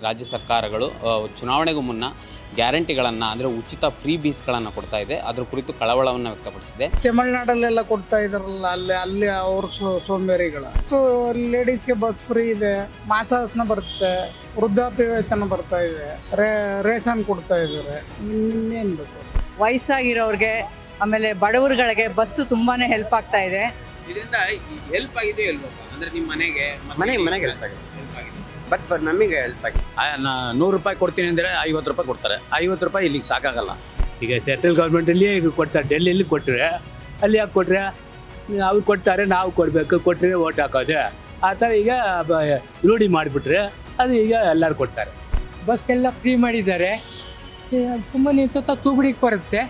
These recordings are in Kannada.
ರಾಜ್ಯ ಸರ್ಕಾರಗಳು ಚುನಾವಣೆಗೂ ಮುನ್ನ ಗ್ಯಾರಂಟಿಗಳನ್ನು ಅಂದರೆ ಉಚಿತ ಫ್ರೀ ಬೀಸ್ಗಳನ್ನು ಕೊಡ್ತಾ ಇದೆ. ಅದರ ಕುರಿತು ಕಳವಳವನ್ನು ವ್ಯಕ್ತಪಡಿಸಿದೆ. ತಮಿಳ್ನಾಡಲ್ಲೆಲ್ಲ ಕೊಡ್ತಾ ಇದಾರಲ್ಲ, ಅಲ್ಲಿ ಅವ್ರ ಸೋಂಬೇರಿಗಳು. ಸೊ ಲೇಡೀಸ್ಗೆ ಬಸ್ ಫ್ರೀ ಇದೆ, ಮಾಸಾಸನ ಬರುತ್ತೆ, ವೃದ್ಧಾಪ್ಯ ವೇತನ ಬರ್ತಾ ಇದೆ, ರೇಷನ್ ಕೊಡ್ತಾ ಇದ್ದಾರೆ. ಇನ್ನೇನು ಬೇಕು? ವಯಸ್ಸಾಗಿರೋರಿಗೆ ಆಮೇಲೆ ಬಡವರುಗಳಿಗೆ ಬಸ್ಸು ತುಂಬಾನೇ ಹೆಲ್ಪ್ ಆಗ್ತಾ ಇದೆ. ಇದರಿಂದ ಹೆಲ್ಪ್ ಆಗಿದೆ ಅಲ್ವಾ? ಅಂದರೆ ನಿಮ್ಮ ಮನೆಗೆ ಹೆಲ್ಪ್ ಆಗಿದೆ, ಬಟ್ ನಮಗೆ ಹೆಲ್ಪ್ ಆಗಿದೆ. 100 ರೂಪಾಯಿ ಕೊಡ್ತೀನಿ ಅಂದರೆ 50 ರೂಪಾಯಿ ಕೊಡ್ತಾರೆ. 50 ರೂಪಾಯಿ ಇಲ್ಲಿಗೆ ಸಾಕಾಗಲ್ಲ. ಈಗ ಸೆಂಟ್ರಲ್ ಗೌರ್ಮೆಂಟಲ್ಲಿ ಈಗ ಕೊಡ್ತಾರೆ, ಡೆಲ್ಲಿಯಲ್ಲಿ ಕೊಟ್ಟರೆ ಅಲ್ಲಿ ಯಾಕೆ ಕೊಟ್ಟರೆ ಅವ್ರು ಕೊಡ್ತಾರೆ, ನಾವು ಕೊಡಬೇಕು, ಕೊಟ್ಟರೆ ಓಟ್ ಹಾಕೋದೆ ಆ ಥರ ಈಗ ರೂಢಿ ಮಾಡಿಬಿಟ್ರೆ ಅದು ಈಗ ಎಲ್ಲರೂ ಕೊಡ್ತಾರೆ. ಬಸ್ ಎಲ್ಲ ಫ್ರೀ ಮಾಡಿದ್ದಾರೆ. ಸುಮ್ಮನೆ ಸ್ವಲ್ಪ ತೂಗುಡಿಗೆ ಬರುತ್ತೆ,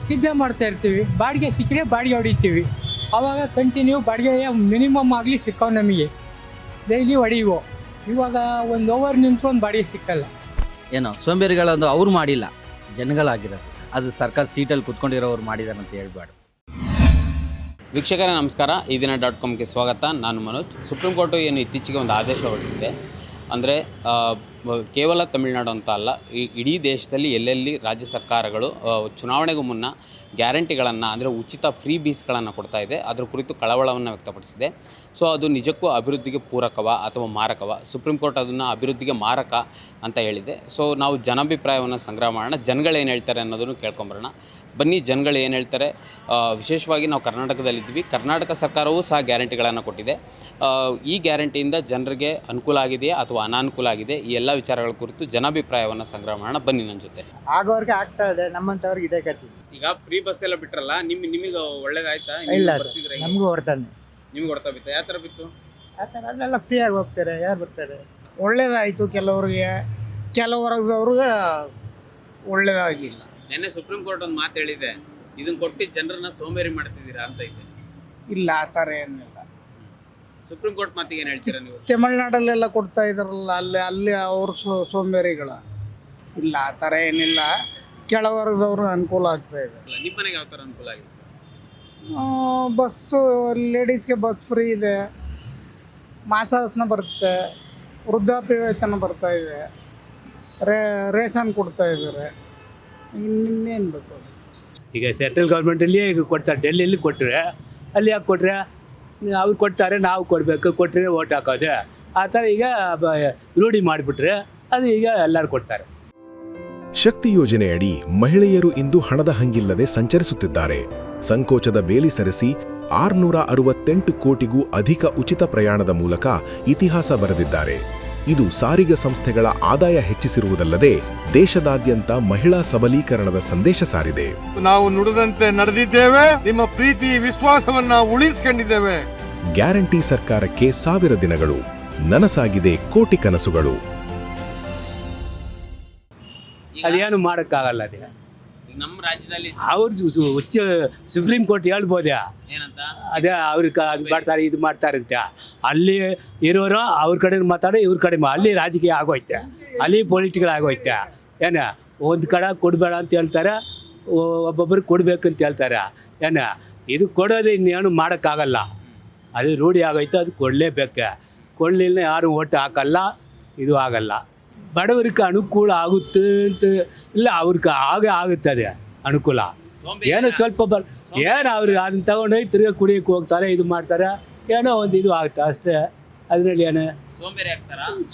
ನಿದ್ದೆ ಮಾಡ್ತಾ ಇರ್ತೀವಿ. ಬಾಡಿಗೆ ಸಿಕ್ಕರೆ ಬಾಡಿಗೆ ಹೊಡಿತೀವಿ. ಆವಾಗ ಕಂಟಿನ್ಯೂ ಬಾಡಿಗೆ ಮಿನಿಮಮ್ ಆಗಲಿ ಸಿಕ್ಕವು, ನಮಗೆ ಡೈಲಿ ಹೊಡೆಯುವು. ಇವಾಗ 1 ಅವರ್ ನಿಂತು ಒಂದು ಬಾಡಿಗೆ ಸಿಕ್ಕಲ್ಲ. ಏನೋ ಸೋಂಬೇರಿಗಳಂದು ಅವ್ರು ಮಾಡಿಲ್ಲ, ಜನಗಳಾಗಿರೋದು. ಅದು ಸರ್ಕಾರ ಸೀಟಲ್ಲಿ ಕುತ್ಕೊಂಡಿರೋರು ಮಾಡಿದಾರೆ ಅಂತ ಹೇಳ್ಬಾರ್ದು. ವೀಕ್ಷಕರೇ ನಮಸ್ಕಾರ, ಈ ದಿನ .comಗೆ ಸ್ವಾಗತ. ನಾನು ಮನೋಜ್. ಸುಪ್ರೀಂ ಕೋರ್ಟು ಏನು ಇತ್ತೀಚೆಗೆ ಒಂದು ಆದೇಶ ಹೊರಡಿಸಿದೆ. ಅಂದರೆ ಕೇವಲ ತಮಿಳುನಾಡು ಅಂತ ಅಲ್ಲ, ಇಡೀ ದೇಶದಲ್ಲಿ ಎಲ್ಲೆಲ್ಲಿ ರಾಜ್ಯ ಸರ್ಕಾರಗಳು ಚುನಾವಣೆಗೂ ಮುನ್ನ ಗ್ಯಾರಂಟಿಗಳನ್ನು ಅಂದರೆ ಉಚಿತ ಫ್ರೀ ಬೀಸ್ಗಳನ್ನು ಕೊಡ್ತಾ ಇದೆ, ಅದರ ಕುರಿತು ಕಳವಳವನ್ನು ವ್ಯಕ್ತಪಡಿಸಿದೆ. ಸೊ ಅದು ನಿಜಕ್ಕೂ ಅಭಿವೃದ್ಧಿಗೆ ಪೂರಕವ ಅಥವಾ ಮಾರಕವ? ಸುಪ್ರೀಂ ಕೋರ್ಟ್ ಅದನ್ನು ಅಭಿವೃದ್ಧಿಗೆ ಮಾರಕ ಅಂತ ಹೇಳಿದೆ. ಸೊ ನಾವು ಜನಾಭಿಪ್ರಾಯವನ್ನು ಸಂಗ್ರಹ ಮಾಡೋಣ, ಜನಗಳೇನು ಹೇಳ್ತಾರೆ ಅನ್ನೋದನ್ನು ಕೇಳ್ಕೊಂಬರೋಣ. ಬನ್ನಿ, ಜನಗಳು ಏನು ಹೇಳ್ತಾರೆ. ವಿಶೇಷವಾಗಿ ನಾವು ಕರ್ನಾಟಕದಲ್ಲಿದ್ವಿ. ಕರ್ನಾಟಕ ಸರ್ಕಾರವೂ ಸಹ ಗ್ಯಾರಂಟಿಗಳನ್ನು ಕೊಟ್ಟಿದೆ. ಈ ಗ್ಯಾರಂಟಿಯಿಂದ ಜನರಿಗೆ ಅನುಕೂಲ ಆಗಿದೆಯಾ ಅಥವಾ ಅನಾನುಕೂಲ ಆಗಿದೆ, ಈ ಎಲ್ಲ ವಿಚಾರಗಳ ಕುರಿತು ಜನಾಭಿಪ್ರಾಯವನ್ನು ಸಂಗ್ರಹ ಮಾಡೋಣ. ಬನ್ನಿ ನನ್ನ ಜೊತೆ. ಆಗೋರ್ಗೆ ಆಗ್ತಾ ಇದೆ, ನಮ್ಮಂತವ್ರಿಗೆ ಇದೇ ಕತ್ತಿ. ಈಗ ಫ್ರೀ ಬಸ್ ಎಲ್ಲ ಬಿಟ್ರಲ್ಲ, ನಿಮಗೆ ಒಳ್ಳೇದಾಯ್ತಾ? ಇಲ್ಲ, ನಮಗೂ ಹೊರ್ತಾನೆ. ನಿಮ್ಗೆ ಹೊಡ್ತಾ ಬಿತ್ತು? ಯಾವ ಥರ ಬಿತ್ತು? ಆ ಥರ ಅಲ್ಲೆಲ್ಲ ಫ್ರೀಯಾಗಿ ಹೋಗ್ತಾರೆ, ಯಾರು ಬರ್ತಾರೆ? ಒಳ್ಳೇದಾಯಿತು ಕೆಲವ್ರಿಗೆ, ಕೆಲವರ್ಗದವ್ರಿಗೆ ಒಳ್ಳೇದಾಗಿಲ್ಲ. ನೆನ್ನೆ ಸುಪ್ರೀಂ ಕೋರ್ಟ್ ಒಂದು ಮಾತು ಹೇಳಿದೆ, ಇದನ್ನು ಕೊಟ್ಟು ಜನರನ್ನ ಸೋಂಬೇರಿ ಮಾಡ್ತಿದ್ದೀರಾ ಅಂತ ಇದೆ. ಇಲ್ಲ, ಆ ಥರ ಏನಿಲ್ಲ. ಸುಪ್ರೀಂ ಕೋರ್ಟ್ ಮಾತಿಗೆ ಏನು ಹೇಳ್ತೀರಾ ನೀವು? ತಮಿಳ್ನಾಡಲ್ಲೆಲ್ಲ ಕೊಡ್ತಾ ಇದಾರಲ್ಲ, ಅಲ್ಲಿ ಅವ್ರ ಸೋಂಬೇರಿಗಳು. ಇಲ್ಲ, ಆ ಥರ ಏನಿಲ್ಲ. ಕೆಳವರ್ಗದವ್ರಿಗೆ ಅನುಕೂಲ ಆಗ್ತಾ ಇದೆ. ನಿಮ್ಮ ಮನೆಗೆ ಯಾವ ಥರ ಅನುಕೂಲ ಆಗಿದೆ? ಬಸ್ಸು ಲೇಡೀಸ್ಗೆ ಬಸ್ ಫ್ರೀ ಇದೆ, ಮಾಸಾಸನ ಬರುತ್ತೆ, ವೃದ್ಧಾಪ್ಯ ವೇತನ ಬರ್ತಾ ಇದೆ, ರೇಷನ್ ಕೊಡ್ತಾ ಇದ್ದಾರೆ. ಇನ್ನೇನು ಬೇಕು? ಈಗ ಸೆಂಟ್ರಲ್ ಗೌರ್ಮೆಂಟಲ್ಲಿ ಈಗ ಕೊಡ್ತಾರೆ, ಡೆಲ್ಲಿಯಲ್ಲಿ ಕೊಟ್ಟರೆ ಅಲ್ಲಿ ಯಾಕೆ ಕೊಟ್ಟರೆ ಅವ್ರು ಕೊಡ್ತಾರೆ, ನಾವು ಕೊಡಬೇಕು, ಕೊಟ್ಟರೆ ಓಟ್ ಹಾಕೋದೆ ಆ ಥರ ಈಗ ರೂಢಿ ಮಾಡಿಬಿಟ್ರೆ ಅದು ಈಗ ಎಲ್ಲರೂ ಕೊಡ್ತಾರೆ. ಶಕ್ತಿ ಯೋಜನೆಯಡಿ ಮಹಿಳೆಯರು ಇಂದು ಹಣದ ಹಂಗಿಲ್ಲದೆ ಸಂಚರಿಸುತ್ತಿದ್ದಾರೆ. ಸಂಕೋಚದ ಬೇಲಿ ಸರಿಸಿ 668 ಕೋಟಿಗೂ ಅಧಿಕ ಉಚಿತ ಪ್ರಯಾಣದ ಮೂಲಕ ಇತಿಹಾಸ ಬರೆದಿದ್ದಾರೆ. ಇದು ಸಾರಿಗೆ ಸಂಸ್ಥೆಗಳ ಆದಾಯ ಹೆಚ್ಚಿಸಿರುವುದಲ್ಲದೆ ದೇಶದಾದ್ಯಂತ ಮಹಿಳಾ ಸಬಲೀಕರಣದ ಸಂದೇಶ ಸಾರಿದೆ. ನಾವು ನುಡಿದಂತೆ ನಡೆದಿದ್ದೇವೆ, ನಿಮ್ಮ ಪ್ರೀತಿ ವಿಶ್ವಾಸವನ್ನ ಉಳಿಸಿಕೊಂಡಿದ್ದೇವೆ. ಗ್ಯಾರಂಟಿ ಸರ್ಕಾರಕ್ಕೆ 1000 ದಿನಗಳು, ನನಸಾಗಿದೆ ಕೋಟಿ ಕನಸುಗಳು. ಅದೇನು ಮಾಡೋಕ್ಕಾಗಲ್ಲ. ಅದೇ ನಮ್ಮ ರಾಜ್ಯದಲ್ಲಿ ಅವ್ರು ಸುಪ್ರೀಂ ಕೋರ್ಟ್ ಹೇಳ್ಬೋದೇ ಏನಂತ? ಅದೇ ಅವ್ರಿಗೆ ಅದು ಮಾಡ್ತಾರೆ, ಇದು ಮಾಡ್ತಾರೆ ಅಂತ. ಅಲ್ಲಿ ಇರೋರು ಅವ್ರ ಕಡೆ ಮಾತಾಡಿ, ಇವ್ರ ಕಡೆ ಅಲ್ಲಿ ರಾಜಕೀಯ ಆಗೋಯ್ತೆ, ಅಲ್ಲಿ ಪೊಲಿಟಿಕಲ್ ಆಗೋಯ್ತೆ. ಏನು ಒಂದು ಕಡೆ ಕೊಡಬೇಡ ಅಂತ ಹೇಳ್ತಾರೆ, ಒಬ್ಬೊಬ್ಬರಿಗೆ ಕೊಡಬೇಕಂತ ಹೇಳ್ತಾರೆ. ಏನು ಇದು ಕೊಡೋದು ಇನ್ನೇನು ಮಾಡೋಕ್ಕಾಗಲ್ಲ. ಅದು ರೂಢಿ ಆಗೋಯ್ತು, ಅದು ಕೊಡಲೇಬೇಕು. ಕೊಡಲಿಲ್ಲ ಯಾರು ಓಟ್ ಹಾಕಲ್ಲ, ಇದು ಆಗಲ್ಲ. ಬಡವರಿಗೆ ಅನುಕೂಲ ಆಗುತ್ತೆ ಅಂತ ಇಲ್ಲ, ಅವ್ರಿಗೆ ಆಗುತ್ತದೆ ಅನುಕೂಲ. ಏನೋ ಸ್ವಲ್ಪ ಏನು ಅವ್ರಿಗೆ ಅದನ್ನ ತಗೊಂಡೋಗಿ ತಿರ್ಗಿ ಕುಡಿಯೋಕ್ಕೆ ಹೋಗ್ತಾರೆ, ಇದು ಮಾಡ್ತಾರೆ, ಏನೋ ಒಂದು ಇದು ಆಗುತ್ತೆ ಅಷ್ಟೇ. ಅದರಲ್ಲಿ ಏನು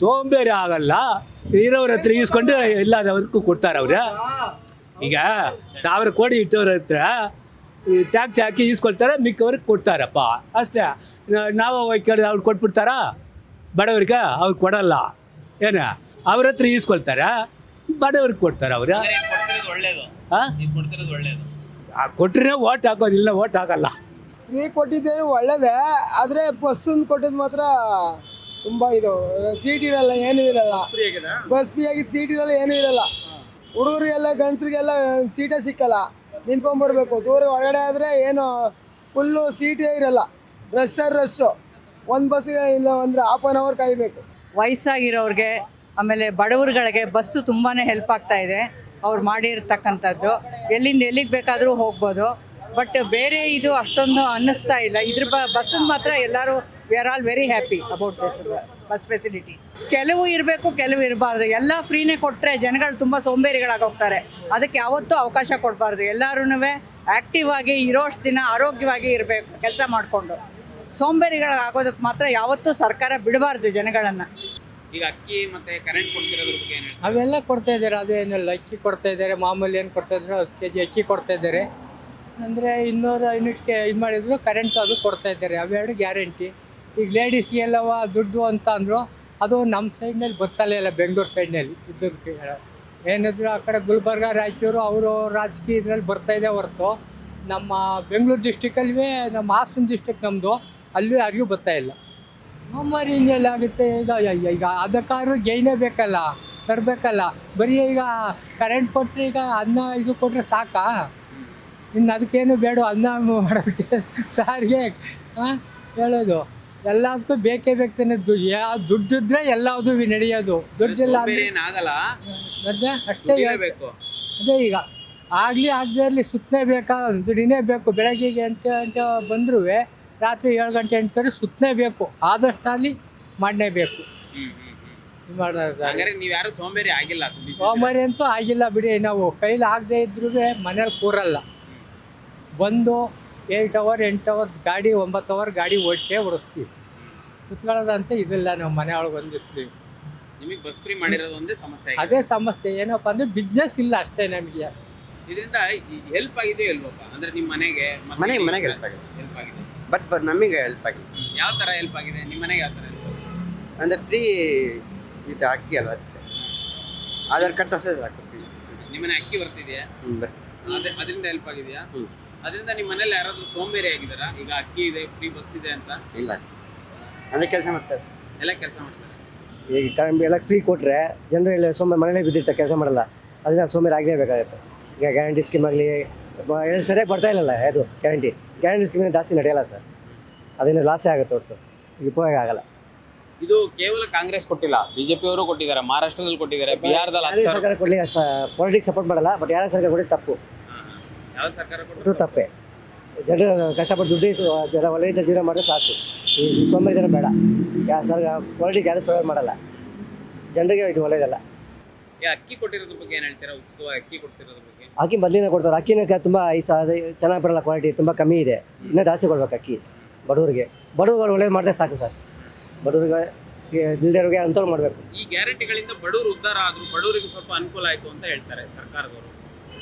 ಸೋಂಬೇರಿ ಆಗಲ್ಲ. ಇರೋರ ಹತ್ರ ಈಸ್ಕೊಂಡು ಎಲ್ಲದವ್ರಿಗೂ ಕೊಡ್ತಾರೆ. ಅವ್ರೆ ಈಗ 1000 ಕೋಟಿ ಇಟ್ಟವ್ರ ಹತ್ರ ಟ್ಯಾಕ್ಸ್ ಹಾಕಿ ಈಸ್ಕೊಳ್ತಾರೆ, ಮಿಕ್ಕವ್ರಿಗೆ ಕೊಡ್ತಾರಪ್ಪ ಅಷ್ಟೇ. ನಾವು ಹೋಗಿ ಅವ್ರು ಕೊಟ್ಬಿಡ್ತಾರ, ಬಡವ್ರಿಗೆ ಅವ್ರು ಕೊಡಲ್ಲ. ಏನು ಅವ್ರ ಹತ್ರ ಈಸ್ಕೊಳ್ತಾರೆ, ಬಡವ್ರಿಗೆ ಕೊಡ್ತಾರೆ. ಅವ್ರು ಕೊಟ್ಟರೆ ಓಟ್ ಹಾಕೋದಿಲ್ಲ, ಓಟ್ ಹಾಕಲ್ಲ. ಫ್ರೀ ಕೊಟ್ಟಿದ್ದೇನು ಒಳ್ಳೇದೇ, ಆದರೆ ಬಸ್ಸನ್ನು ಕೊಟ್ಟಿದ್ದು ಮಾತ್ರ ತುಂಬ ಇದು. ಸೀಟ್ ಇರಲ್ಲ, ಏನೂ ಇರಲ್ಲ. ಬಸ್ ಫ್ರೀ ಆಗಿದ್ದು ಸೀಟ್ ಇರಲ್ಲ, ಏನೂ ಇರಲ್ಲ. ಹುಡುಗರಿಗೆಲ್ಲ ಗಂಡಸ್ರಿಗೆಲ್ಲ ಸೀಟೇ ಸಿಕ್ಕಲ್ಲ, ನಿಂತ್ಕೊಂಡ್ಬರ್ಬೇಕು. ದೂರ ಹೊರಗಡೆ ಆದರೆ ಏನು ಫುಲ್ಲು ಸೀಟೇ ಇರಲ್ಲ, ರಶ್ಶು. ಒಂದು ಬಸ್ಸಿಗೆ ಇಲ್ಲ ಅಂದರೆ ½ ಅನ್ ಅವರ್ ಕಾಯಬೇಕು. ವಯಸ್ಸಾಗಿರೋರಿಗೆ ಆಮೇಲೆ ಬಡವರುಗಳಿಗೆ ಬಸ್ಸು ತುಂಬಾ ಹೆಲ್ಪ್ ಆಗ್ತಾ ಇದೆ. ಅವ್ರು ಮಾಡಿರ್ತಕ್ಕಂಥದ್ದು ಎಲ್ಲಿಂದ ಎಲ್ಲಿಗೆ ಬೇಕಾದರೂ ಹೋಗ್ಬೋದು. ಬಟ್ ಬೇರೆ ಇದು ಅಷ್ಟೊಂದು ಅನ್ನಿಸ್ತಾ ಇಲ್ಲ. ಇದ್ರ ಬಸ್ಸನ್ನು ಮಾತ್ರ ಎಲ್ಲರೂ we are all very happy about this bus facilities. ಕೆಲವು ಇರಬೇಕು, ಕೆಲವು ಇರಬಾರ್ದು. ಎಲ್ಲ ಫ್ರೀನೇ ಕೊಟ್ಟರೆ ಜನಗಳು ತುಂಬ ಸೋಂಬೇರಿಗಳಾಗಿ ಹೋಗ್ತಾರೆ. ಅದಕ್ಕೆ ಯಾವತ್ತೂ ಅವಕಾಶ ಕೊಡಬಾರ್ದು. ಎಲ್ಲರೂ ಆ್ಯಕ್ಟಿವ್ ಆಗಿ ಇರೋಷ್ಟು ದಿನ ಆರೋಗ್ಯವಾಗಿ ಇರಬೇಕು, ಕೆಲಸ ಮಾಡಿಕೊಂಡು. ಸೋಂಬೇರಿಗಳಾಗೋದಕ್ಕೆ ಮಾತ್ರ ಯಾವತ್ತೂ ಸರ್ಕಾರ ಬಿಡಬಾರ್ದು ಜನಗಳನ್ನು. ಈಗ ಅಕ್ಕಿ ಮತ್ತೆ ಕರೆಂಟ್ ಕೊಡ್ತಿರೋದ್ರ ಬಗ್ಗೆ ಏನು ಹೇಳ್ತೀರಾ? ಅವೆಲ್ಲ ಕೊಡ್ತಾ ಇದ್ದಾರೆ, ಅದೇನಿಲ್ಲ. ಅಕ್ಕಿ ಕೊಡ್ತಾ ಇದ್ದಾರೆ, ಮಾಮೂಲಿ ಏನು ಕೊಡ್ತಾ ಇದ್ರು 10 kg ಅಕ್ಕಿ ಕೊಡ್ತಾ ಇದ್ದಾರೆ. ಅಂದರೆ 200 ಯೂನಿಟ್ಗೆ ಇದು ಮಾಡಿದ್ರು ಕರೆಂಟ್ ಅದು ಕೊಡ್ತಾ ಇದ್ದಾರೆ. ಅವೆರಡು ಗ್ಯಾರಂಟಿ. ಈಗ ಲೇಡೀಸ್ಗೆಲ್ಲವ ದುಡ್ಡು ಅಂತ ಅಂದರು, ಅದು ನಮ್ಮ ಸೈಡ್ನಲ್ಲಿ ಬರ್ತಲೇ ಇಲ್ಲ. ಬೆಂಗಳೂರು ಸೈಡ್ನಲ್ಲಿ ಇದ್ದದಕ್ಕೆ ಏನಿದ್ರು ಆ ಕಡೆ ಗುಲ್ಬರ್ಗ, ರಾಯಚೂರು ಅವರು ರಾಜಕೀಯ ಇದರಲ್ಲಿ ಬರ್ತಾಯಿದೆ ಹೊರತು ನಮ್ಮ ಬೆಂಗಳೂರು ಡಿಸ್ಟಿಕಲ್ಲಿ, ನಮ್ಮ ಹಾಸನ ಡಿಸ್ಟಿಕ್ ನಮ್ಮದು, ಅಲ್ಲೂ ಯಾರಿಗೂ ಬರ್ತಾಯಿಲ್ಲ. ಸೋಮಾರಿ ಹಿಂಗೆಲ್ಲ ಆಗುತ್ತೆ. ಈಗ ಅದಕ್ಕಾದ್ರೂ ಗೈನೇ ಬೇಕಲ್ಲ, ತರಬೇಕಲ್ಲ. ಬರೀ ಈಗ ಕರೆಂಟ್ ಕೊಟ್ಟರೆ, ಈಗ ಅನ್ನ ಇದು ಕೊಟ್ಟರೆ ಸಾಕಾ? ಇನ್ನು ಅದಕ್ಕೇನು ಬೇಡ, ಅನ್ನ ಮಾಡೋದಕ್ಕೆ ಸಾರಿಗೆ ಹೇಳೋದು. ಎಲ್ಲದಕ್ಕೂ ಬೇಕೇ ಬೇಕಾನೆ ದುಡ್ಡಿದ್ರೆ ಎಲ್ಲದೂ ನಡೆಯೋದು. ದುಡ್ಡಿಲ್ಲ ಆಗಲ್ಲ, ಅಷ್ಟೇ ಹೇಳ್ಬೇಕು. ಅದೇ ಈಗ ಆಗಲಿ ಆಗದೇ ಇರಲಿ ಸುತ್ತನೇ ಬೇಕಾ, ದುಡಿನೇ ಬೇಕು. ಬೆಳಗ್ಗೆಗೆ 8 ಗಂಟೆ ಬಂದರೂ ರಾತ್ರಿ 7 ಗಂಟೆ 8 ಗಂಟೆ ಸುತ್ತನೇ ಬೇಕು. ಆದಷ್ಟಾಗಲಿ ಮಾಡಲೇಬೇಕು. ನೀವು ಯಾರು ಸೋಂಬೇರಿ ಆಗಿಲ್ಲ? ಸೋಮವಾರ ಅಂತೂ ಆಗಿಲ್ಲ ಬಿಡಿ. ನಾವು ಕೈಲಿ ಆಗದೆ ಇದ್ರೂ ಮನೇಲಿ ಕೂರಲ್ಲ. ಬಂದು 8 ಅವರ್ 8 ಅವರ್ ಗಾಡಿ, 9 ಅವರ್ ಗಾಡಿ ಓಡಿಸ್ತೀವಿ. ಕುತ್ಕೊಳ್ಳೋದಂತ ಇದಿಲ್ಲ. ನಾವು ಮನೆ ಒಳಗೆ ಒಂದಿಸ್ತೀವಿ. ನಿಮಗೆ ಬಸ್ ಫ್ರೀ ಮಾಡಿರೋದು ಒಂದೇ ಸಮಸ್ಯೆ. ಅದೇ ಸಮಸ್ಯೆ. ಏನಪ್ಪ ಅಂದರೆ ಬಿಸ್ನೆಸ್ ಇಲ್ಲ ಅಷ್ಟೇ ನಮಗೆ. ಇದರಿಂದ ಹೆಲ್ಪ್ ಆಗಿದೆ ಇಲ್ವಪ್ಪ? ಅಂದರೆ ನಿಮ್ಮ ಮನೆಗೆ ಮನೆಗೆ ಹೆಲ್ಪ್ ಆಗಿದೆ. ಬಟ್ ನಮಗೆ ಹೆಲ್ಪ್ ಆಗಿದೆ. ಯಾವ ಥರ ಹೆಲ್ಪ್ ಆಗಿದೆ ನಿಮ್ಮ ಮನೆಗೆ? ಯಾವ ಥರ ಹೆಲ್ಪ್? ಅಂದರೆ ಫ್ರೀ ಇದು ಅಕ್ಕಿ ಅಲ್ವ, ಅದಕ್ಕೆ ಆಧಾರ್ ಕಾರ್ಡ್ ತೋರಿಸಿದ್ರೆ ಸಾಕು. ನಿಮ್ಮನೆ ಅಕ್ಕಿ ಬರ್ತಿದೆಯಾ? ಅದರಿಂದ ಹೆಲ್ಪ್ ಆಗಿದೆಯಾ? ಅದರಿಂದ ನಿಮ್ಮ ಮನೇಲಿ ಯಾರಾದರೂ ಸೋಂಬೇರಿ ಆಗಿದ್ದಾರಾ? ಈಗ ಅಕ್ಕಿ ಇದೆ, ಫ್ರೀ ಬಸ್ ಇದೆ ಅಂತ. ಇಲ್ಲ, ಅಂದರೆ ಕೆಲಸ ಮಾಡ್ತಾರೆ, ಎಲ್ಲ ಕೆಲಸ ಮಾಡ್ತಾರೆ. ಈಗ ಕರೆಂಟ್ ಎಲ್ಲ ಫ್ರೀ ಕೊಟ್ಟರೆ ಜನರು ಸೋಂಬೇರಿ ಮನೇಲಿ ಬಿದ್ದಿರ್ತಾರೆ, ಕೆಲಸ ಮಾಡಲ್ಲ. ಅದನ್ನ ಸೋಂಬೇರಿ ಆಗಲೇಬೇಕಾಗುತ್ತೆ. ಈಗ ಗ್ಯಾರಂಟಿ ಸ್ಕೀಮ್ ಆಗಲಿ ಎರಡು ಸರಿಯಾಗಿ ಬರ್ತಾ ಇಲ್ಲಲ್ಲ. ಅದು ಗ್ಯಾರಂಟಿ ಸ್ಕೀಮಿನ ಜಾಸ್ತಿ ನಡೆಯಲ್ಲ ಸರ್. ಅದರಿಂದ ಲಾಸೇ ಆಗುತ್ತೆ ಹೊರತು ಉಪಯೋಗ ಆಗಲ್ಲ. ಇದು ಕೇವಲ ಕಾಂಗ್ರೆಸ್ ಕೊಟ್ಟಿಲ್ಲ, ಬಿಜೆಪಿ ಅವರು ಕೊಟ್ಟಿದ್ದಾರೆ, ಮಹಾರಾಷ್ಟ್ರದಲ್ಲಿ ಕೊಟ್ಟಿದ್ದಾರೆ, ಬಿಹಾರದಲ್ಲಿ ಸರ್ಕಾರ ಕೊಡಲಿ. ಪಾಲಿಟಿಕ್ಸ್ ಸಪೋರ್ಟ್ ಮಾಡಲ್ಲ, ಬಟ್ ಯಾರ ಸರ್ಕಾರ ಕೊಟ್ಟಿದ್ದು ತಪ್ಪು. ಯಾವ ಸರ್ಕಾರ ಕೊಟ್ಟರು ತಪ್ಪೇ. ಜನರು ಕಷ್ಟಪಟ್ಟು ದುಡ್ಡು ಜನ ಒಳ್ಳೆಯ ಜೀವನ ಮಾಡಿದ್ರೆ ಸಾಕು. ಈ ಸೋಂಬೇರಿ ಜನ ಬೇಡ. ಯಾವ ಸರ್ಕಾರ ಪಾಲಿಟಿಕ್ಸ್ ಯಾರು ಫೇವರ್ ಮಾಡಲ್ಲ, ಜನರಿಗೆ ಇದು ಒಳ್ಳೆಯದಲ್ಲ. ಅಕ್ಕಿ ಕೊಟ್ಟಿರೋದ್ರ ಬಗ್ಗೆ ಏನು ಹೇಳ್ತೀರಾ? ಉಚಿತವಾಗಿ ಅಕ್ಕಿ ಕೊಡ್ತಿರೋದ್ರ ಬಗ್ಗೆ. ಅಕ್ಕಿ ಮೊದಲಿನ ಕೊಡ್ತಾರೆ. ಅಕ್ಕಿನ ತುಂಬ ಚೆನ್ನಾಗಿ ಬರಲ್ಲ, ಕ್ವಾಲಿಟಿ ತುಂಬ ಕಮ್ಮಿ ಇದೆ. ಇನ್ನೂ ಜಾಸ್ತಿ ಕೊಡ್ಬೇಕು ಅಕ್ಕಿ ಬಡವರಿಗೆ. ಬಡವರು ಒಳ್ಳೇದು ಮಾಡಿದ್ರೆ ಸಾಕು ಸರ್. ಬಡವರಿಗೆ ಇಲ್ದಿರೋರಿಗೆ ಅಂಥವ್ರು ಮಾಡಬೇಕು. ಈ ಗ್ಯಾರಂಟಿಗಳಿಂದ ಬಡವರು ಉದ್ಧಾರ ಆದರೂ ಬಡವರಿಗೆ ಸ್ವಲ್ಪ ಅನುಕೂಲ ಆಯಿತು ಅಂತ ಹೇಳ್ತಾರೆ ಸರ್ಕಾರದವರು.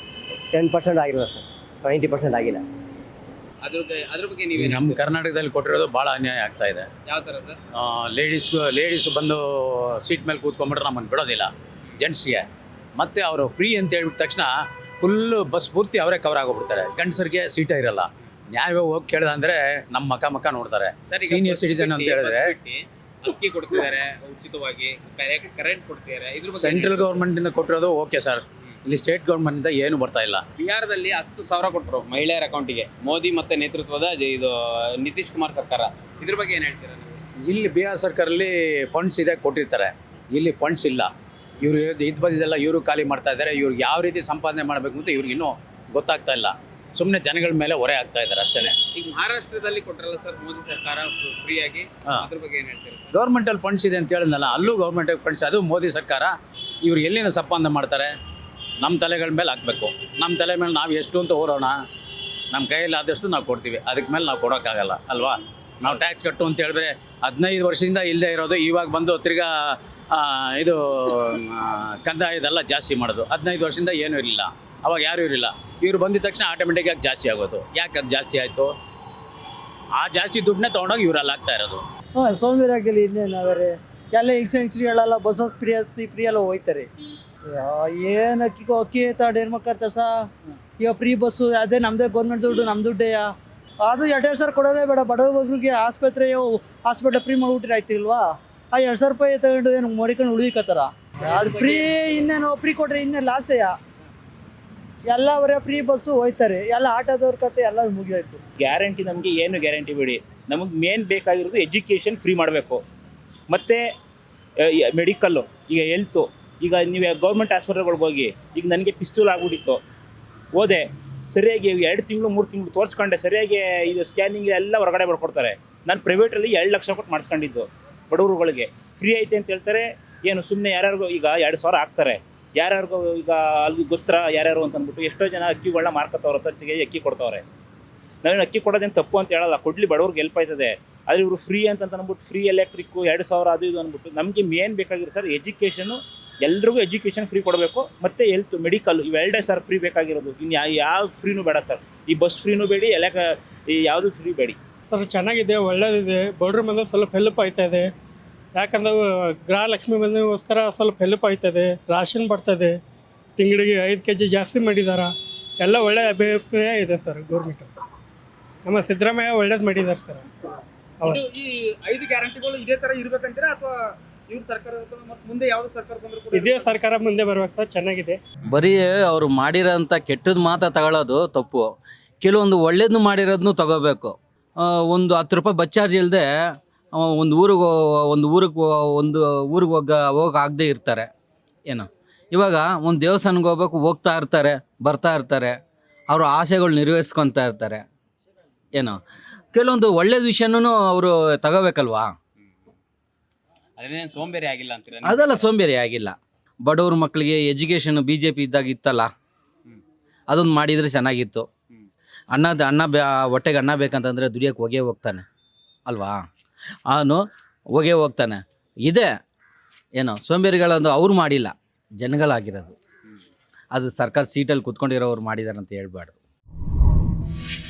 10% ಆಗಿಲ್ಲ ಸರ್, 90% ಆಗಿಲ್ಲ. ಅದ್ರ ಬಗ್ಗೆ ನೀವು ನಮ್ಮ ಕರ್ನಾಟಕದಲ್ಲಿ ಕೊಟ್ಟಿರೋದು ಭಾಳ ಅನ್ಯಾಯ ಆಗ್ತಾ ಇದೆ. ಯಾವ ಥರದ? ಲೇಡೀಸ್ ಬಂದು ಸೀಟ್ ಮೇಲೆ ಕೂತ್ಕೊಂಡ್ಬಿಟ್ರೆ ನಮ್ಮನ್ನು ಬಿಡೋದಿಲ್ಲ ಜೆಂಟ್ಸ್ಗೆ. ಮತ್ತು ಅವರು ಫ್ರೀ ಅಂತ ಹೇಳ್ಬಿಟ್ಟ ತಕ್ಷಣ ಫುಲ್ಲು ಬಸ್ ಪೂರ್ತಿ ಅವರೇ ಕವರ್ ಆಗೋಗ್ಬಿಡ್ತಾರೆ. ಗಂಡಸರಿಗೆ ಸೀಟೇ ಇರಲ್ಲ. ನ್ಯಾಯ ಹೋಗಿ ಕೇಳ್ದ ಅಂದರೆ ನಮ್ಮ ಮಕ್ಕ ನೋಡ್ತಾರೆ. ಸೀನಿಯರ್ ಸಿಟಿಸನ್ ಅಂತ ಹೇಳಿದ್ರೆ ಅಕ್ಕಿ ಕೊಡ್ತಿದ್ದಾರೆ ಉಚಿತವಾಗಿ, ಕರೆಂಟ್ ಕೊಡ್ತಿದ್ದಾರೆ. ಸೆಂಟ್ರಲ್ ಗೌರ್ಮೆಂಟಿಂದ ಕೊಟ್ಟಿರೋದು ಓಕೆ ಸರ್. ಇಲ್ಲಿ ಸ್ಟೇಟ್ ಗೌರ್ಮೆಂಟಿಂದ ಏನು ಬರ್ತಾ ಇಲ್ಲ. ಬಿಹಾರದಲ್ಲಿ 10,000 ಕೊಟ್ಟರು ಮಹಿಳೆಯರ ಅಕೌಂಟಿಗೆ, ಮೋದಿ ಮತ್ತು ನೇತೃತ್ವದ ಇದು ನಿತೀಶ್ ಕುಮಾರ್ ಸರ್ಕಾರ. ಇದ್ರ ಬಗ್ಗೆ ಏನು ಹೇಳ್ತೀರಾ ನೀವು? ಇಲ್ಲಿ ಬಿಹಾರ್ ಸರ್ಕಾರಲ್ಲಿ ಫಂಡ್ಸ್ ಇದೆ, ಕೊಟ್ಟಿರ್ತಾರೆ. ಇಲ್ಲಿ ಫಂಡ್ಸ್ ಇಲ್ಲ. ಇವರು ಇದು ಬಂದಿದ್ದೆಲ್ಲ ಇವರು ಖಾಲಿ ಮಾಡ್ತಾ ಇದ್ದಾರೆ. ಇವ್ರಿಗೆ ಯಾವ ರೀತಿ ಸಂಪಾದನೆ ಮಾಡಬೇಕು ಅಂತ ಇವ್ರಿಗೆ ಇನ್ನೂ ಗೊತ್ತಾಗ್ತಾ ಇಲ್ಲ. ಸುಮ್ಮನೆ ಜನಗಳ ಮೇಲೆ ಹೊರೆ ಆಗ್ತಾ ಇದ್ದಾರೆ ಅಷ್ಟೇ. ಈಗ ಮಹಾರಾಷ್ಟ್ರದಲ್ಲಿ ಕೊಟ್ಟರಲ್ಲ ಸರ್ ಮೋದಿ ಸರ್ಕಾರ ಫ್ರೀಯಾಗಿ, ಅದ್ರ ಬಗ್ಗೆ ಏನು ಹೇಳ್ತೀರಾ? ಗೌರ್ಮೆಂಟಲ್ಲಿ ಫಂಡ್ಸ್ ಇದೆ ಅಂತ ಹೇಳಿದ್ನಲ್ಲ, ಅಲ್ಲೂ ಗೌರ್ಮೆಂಟ್ ಫಂಡ್ಸ್, ಅದು ಮೋದಿ ಸರ್ಕಾರ. ಇವ್ರು ಎಲ್ಲಿಂದ ಸಂಪಾದನೆ ಮಾಡ್ತಾರೆ? ನಮ್ಮ ತಲೆಗಳ ಮೇಲೆ ಹಾಕಬೇಕು. ನಮ್ಮ ತಲೆ ಮೇಲೆ ನಾವು ಎಷ್ಟು ಅಂತ ಓಡೋಣ. ನಮ್ಮ ಕೈಯಲ್ಲಿ ಆದಷ್ಟು ನಾವು ಕೊಡ್ತೀವಿ, ಅದಕ್ಕೆ ಮೇಲೆ ನಾವು ಕೊಡೋಕ್ಕಾಗಲ್ಲ ಅಲ್ವಾ? ನಾವು ಟ್ಯಾಕ್ಸ್ ಕಟ್ಟು ಅಂತ ಹೇಳಿದ್ರೆ 15 ವರ್ಷದಿಂದ ಇಲ್ಲದೆ ಇರೋದು ಇವಾಗ ಬಂದು ತಿರ್ಗಾ ಇದು ಕಂದಾಯದೆಲ್ಲ ಜಾಸ್ತಿ ಮಾಡೋದು. 15 ವರ್ಷದಿಂದ ಏನೂ ಇರಲಿಲ್ಲ, ಅವಾಗ ಯಾರೂ ಇರಲಿಲ್ಲ. ಇವರು ಬಂದಿದ ತಕ್ಷಣ ಆಟೋಮೆಟಿಕ್ಕಾಗಿ ಜಾಸ್ತಿ ಆಗೋದು. ಯಾಕೆ ಅದು ಜಾಸ್ತಿ ಆಯಿತು? ಆ ಜಾಸ್ತಿ ದುಡ್ಡನ್ನೇ ತೊಗೊಂಡೋಗಿ ಇವರಲ್ಲಿ ಆಗ್ತಾ ಇರೋದು. ಸೋಂಬೇರಿ ಆಗಲಿ ಇನ್ನೇನಾದ್ರೆ ಎಲ್ಲ ಹೆಂಗ್ಸ್ರಿಗಳೆಲ್ಲ ಬಸ್ಸಸ್ ಫ್ರೀ ಎಲ್ಲ ಹೋಯ್ತಾರೆ. ಏನು ಅಕ್ಕಿ ತಡ ಏನು ಮಾಡ್ತಾರೆ ಸಾ? ಈಗ ಫ್ರೀ ಬಸ್ಸು ಅದೇ ನಮ್ಮದೇ ಗೌರ್ಮೆಂಟ್ ದುಡ್ಡು, ನಮ್ಮ ದುಡ್ಡೆಯ. ಅದು 2,000 ಕೊಡೋದೇ ಬೇಡ. ಬಡವರಿಗೆ ಹಾಸ್ಪಿಟ್ಲ್ ಫ್ರೀ ಮಾಡಿಬಿಟ್ರೆ ಆಯ್ತಿಲ್ವಾ? ಆ 2,000 ರೂಪಾಯಿ ತಗೊಂಡು ಏನು ಮಡಿಕೊಂಡು ಉಳಿಕತ್ತಾರ. ಅದು ಫ್ರೀ ಇನ್ನೇನು ಫ್ರೀ ಕೊಟ್ಟರೆ ಇನ್ನೇ ಲಾಸೆಯ. ಎಲ್ಲ ಅವರೇ ಫ್ರೀ ಬಸ್ಸು ಹೋಯ್ತಾರೆ. ಎಲ್ಲ ಆಟೋದವ್ರ ಕತೆ ಎಲ್ಲ ಮುಗಿಯೋಯ್ತು. ಗ್ಯಾರಂಟಿ ನಮಗೆ ಏನು ಗ್ಯಾರಂಟಿ ಬಿಡಿ. ನಮಗೆ ಮೇನ್ ಬೇಕಾಗಿರೋದು ಎಜುಕೇಷನ್ ಫ್ರೀ ಮಾಡಬೇಕು. ಮತ್ತು ಮೆಡಿಕಲ್ಲು, ಈಗ ಹೆಲ್ತು. ಈಗ ನೀವು ಗೌರ್ಮೆಂಟ್ ಹಾಸ್ಪಿಟಲ್ಗಳಿಗೆ ಹೋಗಿ, ಈಗ ನನಗೆ ಪಿಸ್ತೂಲ್ ಆಗ್ಬಿಟ್ಟಿತ್ತು, ಹೋದೆ ಸರಿಯಾಗಿ 2 ತಿಂಗಳು 3 ತಿಂಗಳು ತೋರಿಸ್ಕೊಂಡೆ ಸರಿಯಾಗಿ ಇದು ಸ್ಕ್ಯಾನಿಂಗ್ ಎಲ್ಲ ಹೊರಗಡೆ ಬರ್ಕೊಡ್ತಾರೆ. ನಾನು ಪ್ರೈವೇಟಲ್ಲಿ 2 ಲಕ್ಷ ಕೊಟ್ಟು ಮಾಡಿಸ್ಕೊಂಡಿದ್ದು ಬಡವರುಗಳಿಗೆ ಫ್ರೀ ಐತೆ ಅಂತ ಹೇಳ್ತಾರೆ. ಏನು ಸುಮ್ಮನೆ ಯಾರ್ಯಾರಿಗೂ ಈಗ 2,000 ಹಾಕ್ತಾರೆ, ಯಾರ್ಯಾರಿಗೂ ಈಗ ಅಲ್ಲಿ ಗೊತ್ತರ ಯಾರ್ಯಾರು ಅಂತ ಅಂದ್ಬಿಟ್ಟು ಎಷ್ಟೋ ಜನ ಅಕ್ಕಿಗಳನ್ನ ಮಾರ್ಕೊತವ್ರೆ, 10 ಕೆಜಿ ಅಕ್ಕಿ ಕೊಡ್ತವ್ರೆ. ನಾವೇನು ಅಕ್ಕಿ ಕೊಡೋದೇನು ತಪ್ಪು ಅಂತ ಹೇಳಲ್ಲ, ಕೊಡಲಿ, ಬಡವ್ರಿಗೆ ಹೆಲ್ಪ್ ಆಯ್ತದೆ. ಆದರೆ ಇವರು ಫ್ರೀ ಅಂತ ಅಂದ್ಬಿಟ್ಟು ಫ್ರೀ ಎಲೆಕ್ಟ್ರಿಕ್ಕು 2,000 ಅದು ಇದು ಅಂದ್ಬಿಟ್ಟು ನಮಗೆ ಮೇನ್ ಬೇಕಾಗಿರೋ ಸರ್ ಎಜುಕೇಷನು. ಎಲ್ರಿಗೂ ಎಜುಕೇಷನ್ ಫ್ರೀ ಕೊಡಬೇಕು, ಮತ್ತು ಹೆಲ್ತ್ ಮೆಡಿಕಲ್ ಇವೆರಡೇ ಸರ್ ಫ್ರೀ ಬೇಕಾಗಿರೋದು. ಇನ್ನು ಯಾವ ಫ್ರೀನೂ ಬೇಡ ಸರ್. ಈ ಬಸ್ ಫ್ರೀನೂ ಬೇಡಿ, ಈ ಯಾವುದು ಫ್ರೀ ಬೇಡಿ ಸರ್. ಚೆನ್ನಾಗಿದೆ, ಒಳ್ಳೇದಿದೆ. ಬಡ್ರ ಮಂದಿ ಸ್ವಲ್ಪ ಹೆಲ್ಪ್ ಆಯ್ತಾ ಇದೆ. ಯಾಕಂದ್ರೆ ಗೃಹಲಕ್ಷ್ಮಿ ಬಂದಿಗೋಸ್ಕರ ಸ್ವಲ್ಪ ಹೆಲ್ಪ್ ಆಯ್ತದೆ. ರಾಷನ್ ಬರ್ತದೆ, ತಿಂಗಳಿಗೆ 5 ಕೆಜಿ ಜಾಸ್ತಿ ಮಾಡಿದಾರ. ಎಲ್ಲ ಒಳ್ಳೆ ಅಭಿಪ್ರಾಯ ಇದೆ ಸರ್. ಗೌರ್ಮೆಂಟು ನಮ್ಮ ಸಿದ್ದರಾಮಯ್ಯ ಒಳ್ಳೇದು ಮಾಡಿದ್ದಾರೆ ಸರ್. ಹೌದು. ಈ 5 ಗ್ಯಾರಂಟಿಗಳು ಇದೇ ಥರ ಇರ್ಬೇಕಂತೀರಾ ಅಥವಾ ಇವ್ರ ಸರ್ಕಾರ ಮುಂದೆ ಯಾವ್ದು ಸರ್ಕಾರ ಬಂದರೂ ಇದೇ ಸರ್ಕಾರ ಮುಂದೆ ಬರ್ಬೇಕು ಸರ್. ಚೆನ್ನಾಗಿದೆ. ಬರೀ ಅವರು ಮಾಡಿರೋಂಥ ಕೆಟ್ಟದ್ದು ಮಾತ್ರ ತಗೊಳ್ಳೋದು ತಪ್ಪು. ಕೆಲವೊಂದು ಒಳ್ಳೇದನ್ನು ಮಾಡಿರೋದನ್ನು ತಗೋಬೇಕು. ಒಂದು 10 ರೂಪಾಯಿ ಬಸ್ ಚಾರ್ಜ್ ಇಲ್ಲದೆ ಒಂದು ಊರಿಗೆ ಹೋಗಕ್ಕೆ ಇರ್ತಾರೆ. ಏನೋ ಇವಾಗ ಒಂದು ದೇವಸ್ಥಾನಕ್ಕೆ ಹೋಗ್ಬೇಕು, ಹೋಗ್ತಾ ಇರ್ತಾರೆ, ಬರ್ತಾ ಇರ್ತಾರೆ, ಅವ್ರ ಆಸೆಗಳು ನೆರವೇರಿಸ್ಕೊತಾ ಇರ್ತಾರೆ. ಏನೋ ಕೆಲವೊಂದು ಒಳ್ಳೇದು ವಿಷಯನೂ ಅವರು ತಗೋಬೇಕಲ್ವಾ. ಅದೇನು ಸೋಂಬೇರಿ ಆಗಿಲ್ಲ ಅಂತೀರ? ಅದೆಲ್ಲ ಸೋಂಬೇರಿ ಆಗಿಲ್ಲ. ಬಡವ್ರ ಮಕ್ಕಳಿಗೆ ಎಜುಕೇಷನ್ BJP ಇದ್ದಾಗ ಇತ್ತಲ್ಲ, ಅದೊಂದು ಮಾಡಿದರೆ ಚೆನ್ನಾಗಿತ್ತು. ಹೊಟ್ಟೆಗೆ ಅನ್ನ ಬೇಕಂತಂದರೆ ದುಡಿಯೋಕ್ಕೆ ಹೋಗ್ತಾನೆ ಅಲ್ವಾ, ಅವನು ಹೋಗ್ತಾನೆ. ಇದೆ ಏನೋ ಸೋಂಬೇರಿಗಳಂದು ಅವ್ರು ಮಾಡಿಲ್ಲ, ಜನಗಳಾಗಿರೋದು. ಅದು ಸರ್ಕಾರ ಸೀಟಲ್ಲಿ ಕುತ್ಕೊಂಡಿರೋರು ಮಾಡಿದ್ದಾರೆ ಅಂತ ಹೇಳ್ಬಾರ್ದು.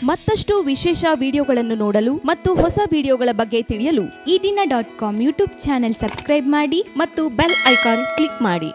ಮತ್ತಷ್ಟು ವಿಶೇಷ ವಿಡಿಯೋಗಳನ್ನು ನೋಡಲು ಮತ್ತು ಹೊಸ ವಿಡಿಯೋಗಳ ಬಗ್ಗೆ ತಿಳಿಯಲು ಈ ದಿನ .com ಯೂಟ್ಯೂಬ್ ಚಾನೆಲ್ ಸಬ್ಸ್ಕ್ರೈಬ್ ಮಾಡಿ ಮತ್ತು ಬೆಲ್ ಐಕಾನ್ ಕ್ಲಿಕ್ ಮಾಡಿ.